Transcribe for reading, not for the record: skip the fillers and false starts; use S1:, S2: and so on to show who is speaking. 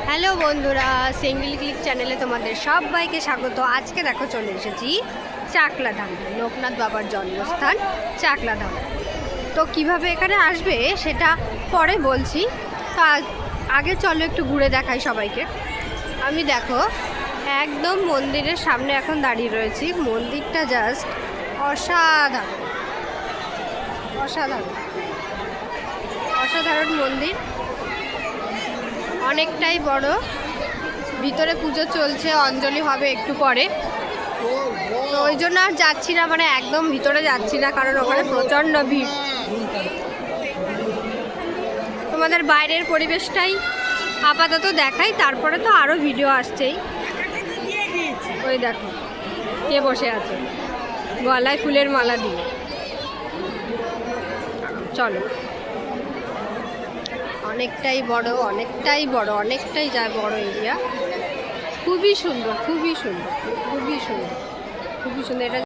S1: Hello বন্ধুরা, single click চ্যানেলে তোমাদের সবাইকে স্বাগত। আজকে দেখো চলে এসেছি চাকলাধাম, লোকনাথ বাবার জন্মস্থান চাকলাধাম। তো কিভাবে এখানে আসবে সেটা পরে বলছি। তো আগে চলো একটু ঘুরে দেখাই সবাইকে। আমি দেখো একদম মন্দিরের সামনে এখন দাঁড়িয়ে রয়েছি। মন্দিরটা জাস্ট অসাধারণ অসাধারণ অসাধারণ মন্দির, অনেকটাই বড়। ভিতরে পুজো চলছে, অঞ্জলি হবে একটু পরে। তো ওই জন্য আর যাচ্ছি না, মানে একদম ভিতরে যাচ্ছি না, কারণ ওখানে প্রচণ্ড ভিড়। তোমাদের বাইরের পরিবেশটাই আপাতত দেখাই, তারপরে তো আরও ভিডিও আসছেই। ওই দেখো কে বসে আছে গলায় ফুলের মালা দিয়ে। চলো, অনেকটাই বড় অনেকটাই যায় বড় এরিয়া। খুবই সুন্দর, খুবই সুন্দর, খুবই সুন্দর, খুবই সুন্দর। এটা